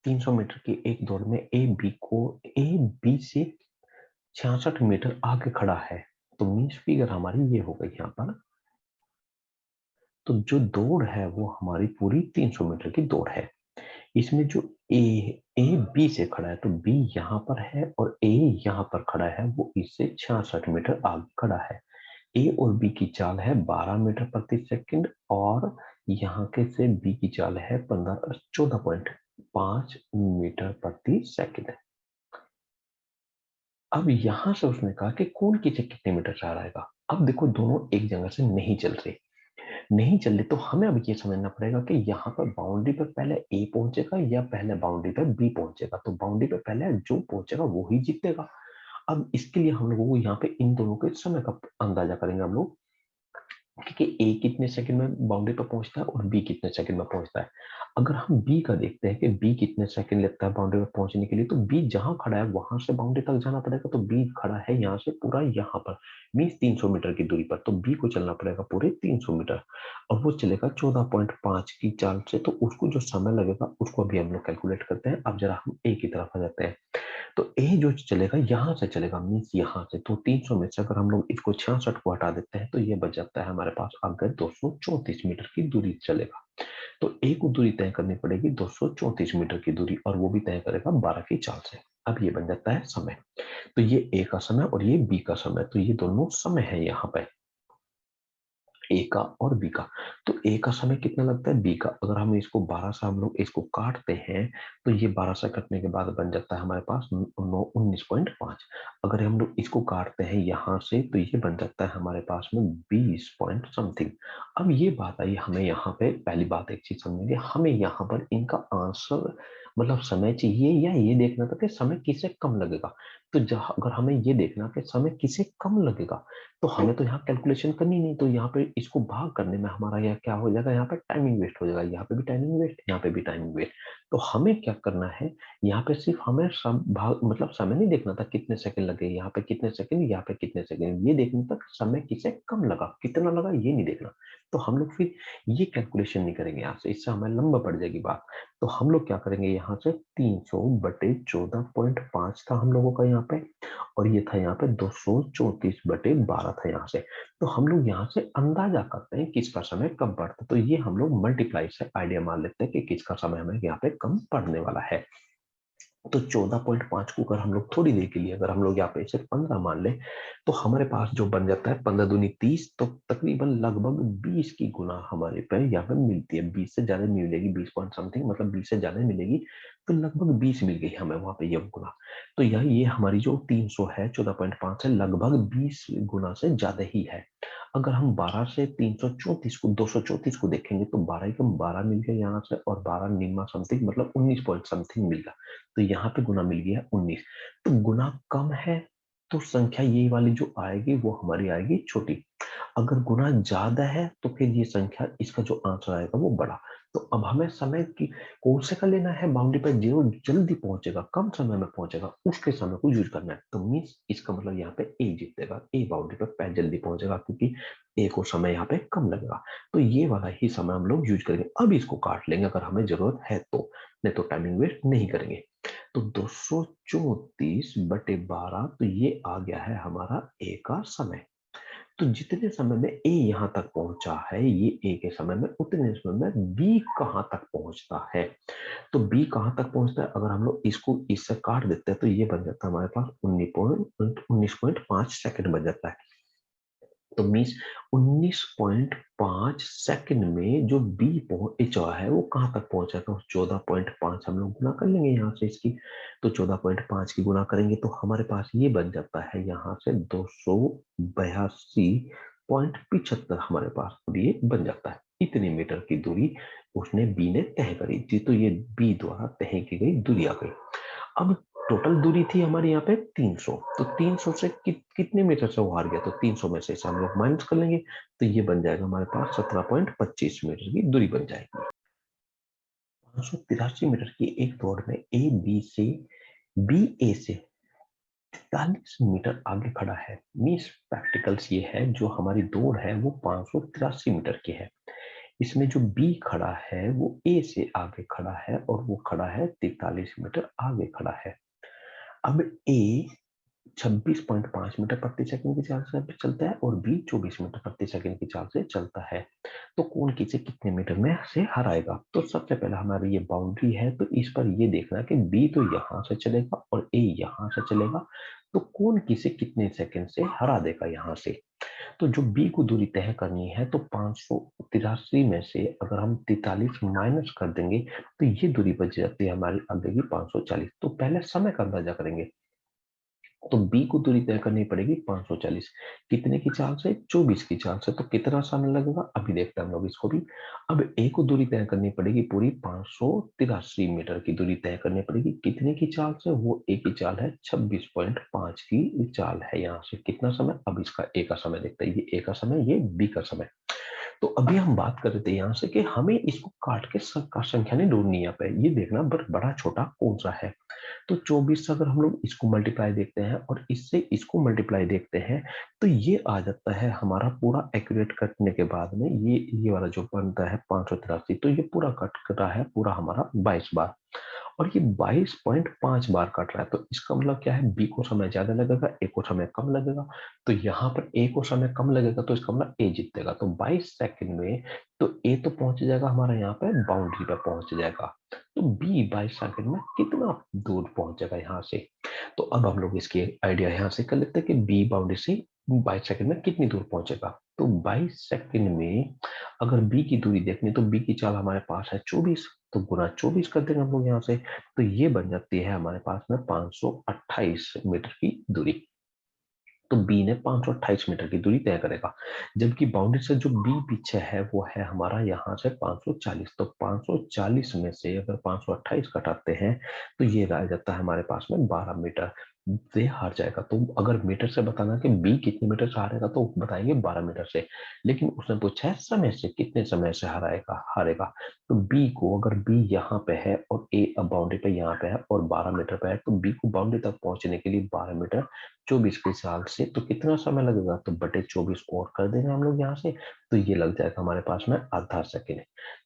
300 metre की एक दौड़ में ए बी से 66 मीटर आगे खड़ा है। तो मीन्स फिगर हमारी ये हो गई यहाँ पर। तो जो दौड़ है वो हमारी पूरी 300 मीटर की दौड़ है। इसमें जो ए ए बी से खड़ा है, तो बी यहाँ पर है और ए यहाँ पर खड़ा है, वो इससे 66 मीटर आगे खड़ा है। ए और बी की चाल है 12 मीटर प्रति सेकंड और यहाँ के से बी की चाल है 14.5 मीटर प्रति सेकंड। अब यहां से उसने कहा कि कौन किसे कितने मीटर चाह रहा है। अब देखो दोनों एक जगह से नहीं चल रहे तो हमें अब ये समझना पड़ेगा कि यहाँ पर बाउंड्री पर पहले ए पहुंचेगा या पहले बाउंड्री पर बी पहुंचेगा। तो बाउंड्री पर पहले जो पहुंचेगा वो ही जीतेगा। अब इसके लिए हम लोगों को यहाँ पे इन दोनों के समय का अंदाजा करेंगे हम लोग कि ए कितने सेकंड में बाउंड्री पर पहुंचता है और बी कितने सेकंड में पहुंचता है। अगर हम बी का देखते हैं कि बी कितने सेकंड लगता है बाउंड्री पर पहुंचने के लिए, तो बी जहां खड़ा है वहां से बाउंड्री तक जाना पड़ेगा। तो बी खड़ा है यहाँ से पूरा यहाँ पर मीन्स 300 मीटर की दूरी पर, तो बी को चलना पड़ेगा पूरे 300 मीटर और वो चलेगा 14.5 की चाल से। तो उसको जो समय लगेगा उसको अभी हम लोग कैलकुलेट करते हैं। अब जरा हम ए की तरफ आ जाते हैं। तो ए जो चलेगा यहां से चलेगा मीन्स यहां से, तो 300 में से अगर हम लोग इसको 66 को हटा देते हैं तो ये बच जाता है हमारे पास आगे 234 मीटर की दूरी चलेगा। तो ए को दूरी तय करनी पड़ेगी 234 मीटर की दूरी और वो भी तय करेगा 12 की चाल से। अब ये बन जाता है समय। तो ये ए का समय और ये बी का समय, तो ये दोनों समय है यहाँ पे ए का और बी का। तो ए का समय कितना लगता है बी का, अगर हम इसको 12 से हम लोग इसको काटते हैं तो ये 12 से कटने के बाद बन जाता है हमारे पास 19.5। अगर हम लोग इसको काटते हैं यहाँ से तो ये बन जाता है हमारे पास में 20 पॉइंट समथिंग। अब ये बात आई हमें यहाँ पे पहली बात एक चीज समझेंगे, हमें यहाँ पर इनका आंसर मतलब समय चाहिए या ये देखना था कि समय किसे कम लगेगा। तो जहां अगर हमें ये देखना कि समय किसे कम लगेगा तो हमें तो यहाँ कैलकुलेशन करनी नहीं, तो यहाँ पे इसको भाग करने में हमारा यह क्या हो जाएगा, यहाँ पे टाइमिंग वेस्ट हो जाएगा, यहाँ पे भी टाइमिंग वेस्ट, यहाँ पे भी टाइमिंग वेस्ट। तो हमें क्या करना है, यहाँ पे सिर्फ हमें सब भाग मतलब समय नहीं देखना था कितने सेकंड लगे, यहाँ पे कितने सेकंड, यहाँ पे कितने सेकंड, ये देखना था कि समय किसे कम लगा, कितना लगा ये नहीं देखना। तो हम लोग फिर ये कैलकुलेशन नहीं करेंगे यहाँ से, इससे हमें लंबा पड़ जाएगी बात। तो हम लोग क्या करेंगे, यहाँ से 300/14.5 था हम लोगों का यहाँ पे और ये था यहाँ पे 234/12 था यहाँ से। तो हम लोग यहाँ से अंदाजा करते हैं किसका समय कम पड़ता है, तो ये हम लोग मल्टीप्लाई से आइडिया मान लेते हैं कि किसका समय हमें यहाँ पे कम पड़ने वाला है। तो 14.5 को अगर हम लोग थोड़ी देर के लिए अगर हम लोग यहाँ पे सिर्फ 15 मान ले तो हमारे पास जो बन जाता है 15 दूनी 30, तो तकरीबन लगभग 20 की गुना हमारे पे यहाँ पे मिलती है। 20 से ज्यादा नहीं मिलेगी, 20 पॉइंट समथिंग, मतलब 20 से ज्यादा मिलेगी। तो लगभग 20 मिल गई हमें वहां पे ये गुना। तो ये हमारी जो 300 है 14.5 है लगभग 20 गुना से ज्यादा ही है। अगर हम 12 से 334 को 234 को देखेंगे तो 12 को 12 मिल गया यहाँ से और 12 निम्मा समथिंग मतलब 19 पॉइंट समथिंग मिल गया। तो यहाँ पे गुना मिल गया 19। तो गुना कम है तो संख्या ये वाली जो आएगी वो हमारी आएगी छोटी। अगर गुना ज्यादा है तो फिर ये संख्या इसका जो आंसर आएगा वो बड़ा। तो अब हमें समय की कौन से का लेना है, बाउंड्री पर जो जल्दी पहुंचेगा कम समय में पहुंचेगा उसके समय को यूज करना है। तो मीन्स इसका मतलब यहाँ पे ए जीतेगा, ए बाउंड्री पर पहले जल्दी पहुंचेगा क्योंकि ए को समय यहाँ पे कम लगेगा। तो ये वाला ही समय हम लोग यूज करेंगे। अब इसको काट लेंगे अगर हमें जरूरत है तो, नहीं तो टाइमिंग वेस्ट नहीं करेंगे। तो 234/12 तो ये आ गया है हमारा ए का समय। तो जितने समय में ए यहां तक पहुंचा है ये ए के समय में, उतने समय में बी कहां तक पहुंचता है। तो बी कहां तक पहुंचता है, अगर हम लोग इसको इससे काट देते हैं तो ये बन जाता है हमारे पास 19.5 सेकंड बन जाता है। तो मीन्स 19.5 सेकंड में जो बी पहुंचा है वो कहां तक पहुंचा, तो 14.5 हम लोग गुना कर लेंगे यहाँ से इसकी। तो 14.5 की गुना करेंगे तो हमारे पास ये बन जाता है यहाँ से 282.75 हमारे पास ये बन जाता है। इतनी मीटर की दूरी उसने बी ने तय करी थी, तो ये बी द्वारा तय की गई दूरी आ गई। अब टोटल दूरी थी हमारे यहाँ पे 300, तो 300 से कितने मीटर से वो हार गया, तो 300 में से हम लोग माइनस कर लेंगे। तो ये बन जाएगा हमारे पास 17.25 मीटर की दूरी बन जाएगी। 583 मीटर की एक दौड़ में बी ए से 43 मीटर आगे खड़ा है। मीन्स प्रैक्टिकल्स ये है जो हमारी दौड़ है वो 583 मीटर की है। इसमें जो बी खड़ा है वो ए से आगे खड़ा है और वो खड़ा है 43 मीटर आगे खड़ा है। अब ए 26.5 मीटर प्रति सेकंड की चाल से चलता है और बी 24 मीटर प्रति सेकंड की चाल से चलता है। तो कौन किसे कितने मीटर में से हराएगा? तो सबसे पहले हमारी ये बाउंड्री है, तो इस पर ये देखना कि बी तो यहां से चलेगा और ए यहां से चलेगा। तो कौन किसे कितने सेकंड से हरा देगा यहाँ से? तो जो बी को दूरी तय करनी है, तो 583 में से अगर हम 43 माइनस कर देंगे तो ये दूरी बच जाती है हमारी आगे की 540। तो पहले समय का अंदाजा करेंगे। तो बी को दूरी तय करनी पड़ेगी 540, कितने की चाल से? 24 की चाल से। तो कितना समय लगेगा अभी देखते हैं हम लोग इसको भी। अब ए को दूरी तय करनी पड़ेगी पूरी 583 मीटर की दूरी तय करनी पड़ेगी, कितने की चाल से? वो ए की चाल है 26.5 की चाल है। यहाँ से कितना समय? अब इसका ए का समय देखते हैं, ये ए का समय, ये बी का समय। तो अभी हम बात कर रहे थे यहाँ से कि हमें इसको काट के संख्या नहीं ढूंढनी है। यहाँ पे ये देखना बड़ा छोटा कौन सा है। तो 24 से अगर हम लोग इसको मल्टीप्लाई देखते हैं और इससे इसको मल्टीप्लाई देखते हैं, तो ये आ जाता है हमारा पूरा एक्यूरेट कटने के बाद में ये वाला जो बनता है 583। तो ये पूरा कट रहा है पूरा हमारा 22 बार, और ये 22.5 बार कट रहा है। तो इसका मतलब क्या है? बी को समय ज्यादा लगेगा, ए को समय कम लगेगा। तो यहाँ पर ए को समय कम लगेगा, तो इसका मतलब ए जीतेगा। तो 22 सेकंड में तो ए तो पहुंच जाएगा हमारा यहाँ पे बाउंड्री पे पहुंच जाएगा। तो बी 22 सेकंड में कितना दूर पहुंच जाएगा यहाँ से? तो अब हम लोग इसकी आइडिया यहाँ से कर लेते हैं कि बी बाउंड्री से 22 सेकंड में कितनी दूर पहुंचेगा। तो 22 सेकंड में अगर बी की दूरी देखनी, तो बी की चाल हमारे पास है 24, तो गुना 24 कर देंगे हम लोग यहाँ से। तो ये बन जाती है हमारे पास में 528 मीटर की दूरी। तो बी ने 528 मीटर की दूरी तय करेगा, जबकि बाउंड्री से जो बी पीछे है वो है हमारा यहाँ से 540। तो 540 में से अगर 528 घटाते हैं तो ये रह जाता है हमारे पास में 12 मीटर से हार जाएगा। तो अगर मीटर से बताना कि बी कितने मीटर से हारेगा तो बताएंगे 12 मीटर से, लेकिन उसने पूछा है समय से, कितने समय से हारेगा हारेगा। तो बी को, अगर बी यहाँ पे है और ए अब बाउंड्री पे यहाँ पे है और 12 मीटर पे है, तो बी को बाउंड्री तक पहुंचने के लिए 12 मीटर 24 के साल से तो कितना समय लगेगा? तो बटे 24 और कर देंगे हम लोग यहाँ से। तो ये लग जाएगा हमारे पास में आधा सेकेंड।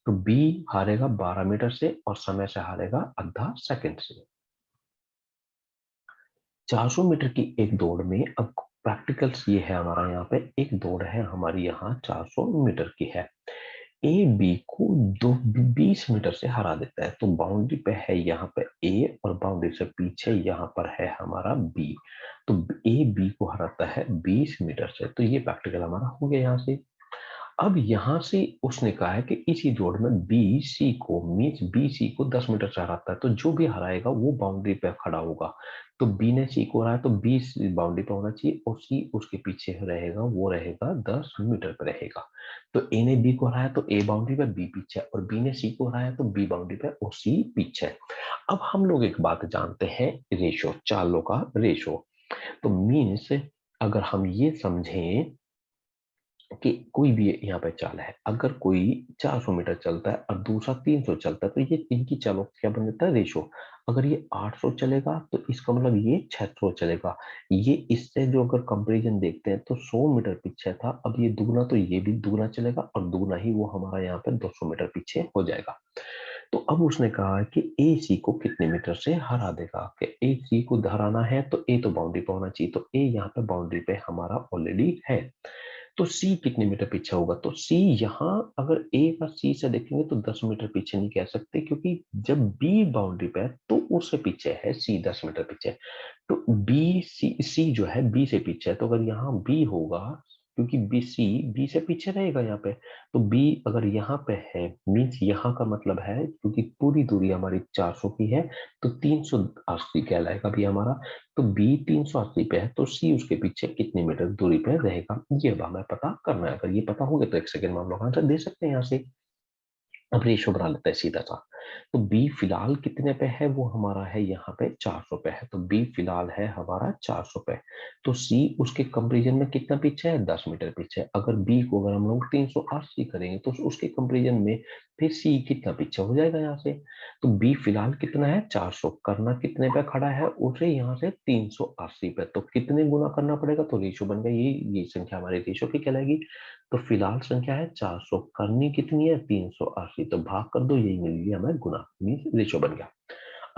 तो बी हारेगा 12 मीटर से और समय से हारेगा आधा सेकेंड से। 400 मीटर की एक दौड़ में, अब प्रैक्टिकल्स ये है हमारा यहाँ पे, एक दौड़ है हमारी यहाँ 400 मीटर की है। ए बी को 20 मीटर से हरा देता है। तो बाउंड्री पे है यहाँ पे ए और बाउंड्री से पीछे यहाँ पर है हमारा बी। तो ए बी को हराता है 20 मीटर से। तो ये प्रैक्टिकल हमारा हो गया यहाँ से। अब यहां से उसने कहा है कि इसी जोड़ में बी सी को, मीन्स बी सी को 10 मीटर से हराता है। तो जो भी हराएगा वो बाउंड्री पे खड़ा होगा। तो बी ने सी को हराया तो बी बाउंड्री पे होना चाहिए और सी उसके पीछे रहेगा, वो रहेगा 10 मीटर पे रहेगा। तो ए ने बी को हराया तो ए बाउंड्री पे, बी पीछे, और बी ने सी को हराया तो बी बाउंड्री पे और सी पीछे। अब हम लोग एक बात जानते हैं, रेशो, चालों का रेशो। तो मीन्स अगर हम ये समझें कि कोई भी यहाँ पे चाल है, अगर कोई 400 मीटर चलता है और दूसरा 300 चलता है, तो ये इनकी चालों का क्या बन जाता है? रेशो। अगर ये 800 चलेगा तो इसका मतलब ये 600 चलेगा। ये इससे जो अगर कंपैरिजन देखते हैं तो 100 मीटर पीछे था, अब ये दुगना, तो ये भी दुगना चलेगा और दुगना ही वो हमारा यहाँ पे 200 मीटर पीछे हो जाएगा। तो अब उसने कहा कि ए सी को कितने मीटर से हरा देगा। कि ए सी को हराना है तो ए तो बाउंड्री पे होना चाहिए, तो ए यहाँ पे बाउंड्री पे हमारा ऑलरेडी है। तो सी कितने मीटर पीछे होगा? तो सी यहाँ, अगर ए का सी से देखेंगे तो 10 मीटर पीछे नहीं कह सकते, क्योंकि जब बी बाउंड्री पे है तो उससे पीछे है सी 10 मीटर पीछे। तो बी सी जो है बी से पीछे है, तो अगर यहाँ बी होगा, क्योंकि बी से पीछे रहेगा यहाँ पे, तो बी अगर यहाँ पे है, मीन्स यहाँ का मतलब है, क्योंकि पूरी दूरी हमारी 400 की है तो 380 कहलाएगा भी हमारा। तो बी 380 पे है तो सी उसके पीछे कितने मीटर दूरी पे रहेगा, ये अब हमें पता करना है। अगर ये पता हो गया तो एक सेकंड में हम लोग आंसर दे सकते हैं यहाँ से। अब रेशो बना लेते हैं सीधा सा। तो बी फिलहाल कितने पे है, वो हमारा है यहाँ पे 400 पे है, तो बी फिलहाल है हमारा 400 पे। तो सी उसके कंपेरिजन में कितना पीछे है, 10 मीटर पीछे। अगर बी को अगर हम लोग 380 करेंगे तो उसके कंपेरिजन में फिर सी कितना पीछे हो जाएगा यहाँ से। तो बी फिलहाल कितना है, 400, करना कितने पे खड़ा है, उसे यहाँ से 380 पे। तो कितने गुना करना पड़ेगा, तो रेशो बन गया, ये संख्या हमारी रेशो की कहलाएगी। तो फिलहाल संख्या है 400, करनी कितनी है, 380, तो भाग कर दो, यही मिल गया हमें गुना, मीन रेशो बन गया।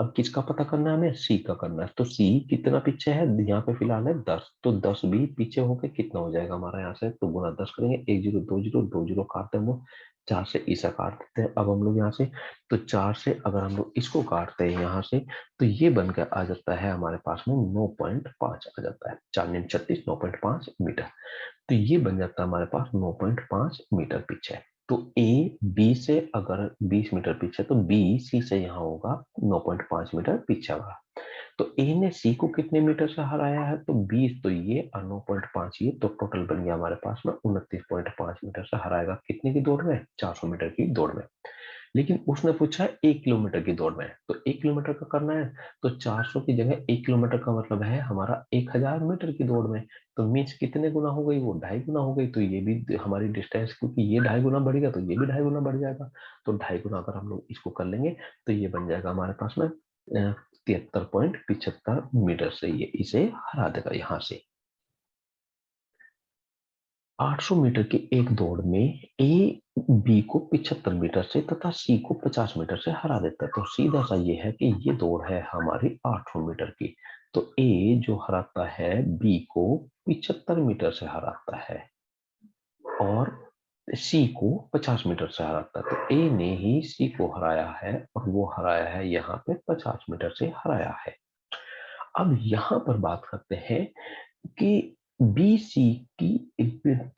अब किसका पता करना है, हमें सी का करना है। तो सी कितना पीछे है, यहाँ पे फिलहाल है 10, तो 10 भी पीछे होके कितना हो जाएगा हमारा यहाँ से, तो गुना 10 करेंगे, 1 जीरो 2 जीरो 2 जीरो काटते हैं, वो 4 से ईसा काट देते हैं। अब हम लोग यहाँ से, तो 4 से अगर हम लोग इसको काटते हैं यहाँ से, तो ये बनकर आ जाता है हमारे पास में 9.5 आ जाता है, 4 9 36, 9.5 मीटर। तो ये बन जाता है हमारे पास 9.5 मीटर पीछे। तो ए बी से अगर 20 मीटर पीछे, तो बी सी से यहाँ होगा 9.5 मीटर पीछे होगा। तो ए ने सी को कितने मीटर से हराया है, तो 20, तो ये और 9.5 ये, तो टोटल बन गया हमारे पास में 29.5 मीटर से हराएगा, कितने की दौड़ में, 400 मीटर की दौड़ में। लेकिन उसने पूछा है 1 किलोमीटर की दौड़ में, तो 1 किलोमीटर का करना है, तो 400 की जगह 1 किलोमीटर का मतलब है हमारा 1000 मीटर की दौड़ में। तो मीन्स कितने गुना हो गई, वो 2.5 गुना हो गई। तो ये भी हमारी डिस्टेंस, क्योंकि ये 2.5 गुना बढ़ेगा तो ये भी 2.5 गुना बढ़ जाएगा। तो 2.5 गुना अगर हम लोग इसको कर लेंगे, तो ये बन जाएगा हमारे पास में 73.75 मीटर से ये इसे हरा देगा यहाँ से। 800 मीटर की एक दौड़ में ए बी को 75 मीटर से तथा सी को 50 मीटर से हरा देता है। तो सीधा सा ये है कि ये दौड़ है हमारी 800 मीटर की। तो ए जो हराता है बी को 75 मीटर से हराता है, और सी को 50 मीटर से हराता है। तो ए ने ही सी को हराया है, और वो हराया है यहाँ पे 50 मीटर से हराया है। अब यहाँ पर बात करते हैं कि बी सी की,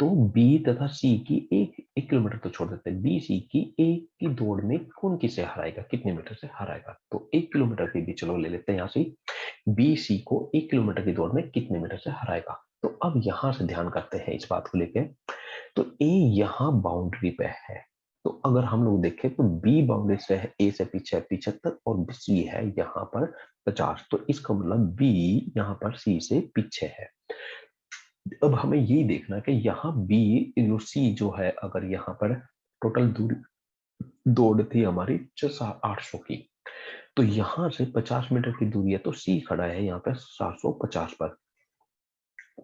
तो बी तथा सी की एक 1 किलोमीटर तो छोड़ देते हैं, बी सी की एक की दौड़ में कौन किसे हराएगा, कितने मीटर से हराएगा। तो 1 किलोमीटर की भी चलो ले लेते हैं यहाँ से, बी सी को 1 किलोमीटर की दौड़ में कितने मीटर से हराएगा। तो अब यहां से ध्यान करते हैं इस बात को लेके। तो ए यहाँ बाउंड्री पे है, तो अगर हम लोग देखें तो बी बाउंड्री से है, ए से पीछे 75 और सी है यहाँ पर 50, तो इसका मतलब बी यहाँ पर सी से पीछे है। अब हमें यही देखना कि यहाँ बी जो सी जो है, अगर यहाँ पर टोटल दूरी दौड़ थी हमारी 800 की, तो यहाँ से 50 मीटर की दूरी है, तो सी खड़ा है यहाँ पे 750 पर।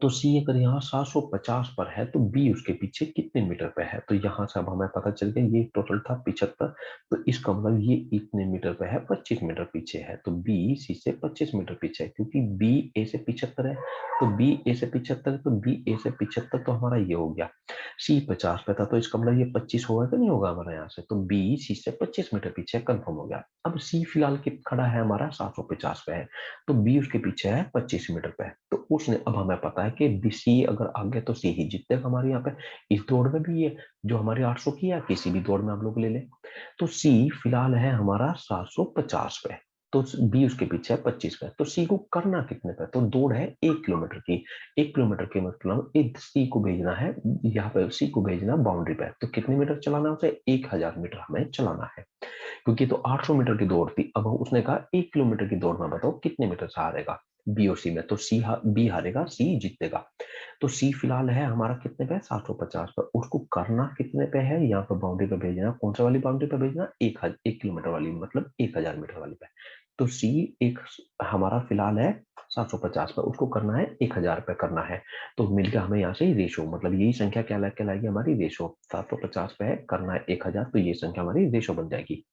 तो सी अगर यहाँ 750 पर है, तो बी उसके पीछे कितने मीटर पे है, तो यहाँ से अब हमें पता चल गया, ये टोटल था 75, तो इसका मतलब ये इतने मीटर पे है, 25 मीटर पीछे है। तो बी सी से 25 मीटर पीछे है, क्योंकि बी ए से 75 है, तो बी ए से 75 है, तो बी ए से 75, तो हमारा ये हो गया। सी 50 पे था, तो इसका मतलब ये 25 होगा कि नहीं होगा हमारे यहाँ से, तो बी सी से 25 मीटर पीछे कंफर्म हो गया। अब सी फिलहाल खड़ा है हमारा 750 पे है, तो बी उसके पीछे है 25 मीटर पे। तो उसने, अब हमें पता है कि बी सी अगर आ गया तो सी ही जीतेगा हमारे यहाँ पे। इस दौड़ में भी ये जो हमारी 800 की है, किसी भी दौड़ में हम लोग ले लें, तो सी फिलहाल है हमारा 750 पे, तो बी उसके पीछे है 25 पे। तो सी को करना कितने पे, तो दौड़ है 1 किलोमीटर की। 1 किलोमीटर के मतलब एक सी को भेजना है, यहाँ पे सी को भेजना बाउंड्री पे, तो कितने मीटर चलाना है उसे, 1000 मीटर हमें चलाना है, क्योंकि तो 800 मीटर की दौड़ थी। अब उसने कहा 1 किलोमीटर की दौड़ में बताओ कितने मीटर से हारेगा बी और सी में, तो बी हारेगा, सी जीतेगा। तो सी फिलहाल है हमारा कितने पे, 750 पर। उसको करना कितने पे है, यहाँ पर बाउंड्री पे भेजना, कौन सा वाली बाउंड्री पे भेजना, 1 किलोमीटर वाली, मतलब 1000 मीटर वाली पे। तो सी एक हमारा फिलहाल है 750 पर, उसको करना है 1000 पे करना है। तो मिलकर हमें यहाँ से रेशो, मतलब यही संख्या क्या कहलाएगी हमारी रेशो, 750 पे है, करना है 1000, तो ये संख्या हमारी रेशो बन जाएगी।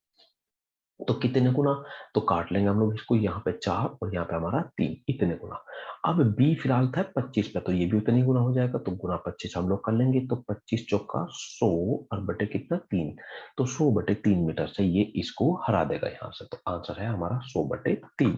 तो कितने गुना, तो काट लेंगे हम लोग इसको, यहाँ पे 4 और यहाँ पे हमारा 3, इतने गुना। अब बी फिलहाल था 25 पे, तो ये भी उतने गुना हो जाएगा, तो गुना 25 हम लोग कर लेंगे, तो 25 चौका 100 और बटे कितना 3, तो 100 बटे 3 मीटर से ये इसको हरा देगा यहाँ से। तो आंसर है हमारा 100 बटे 3।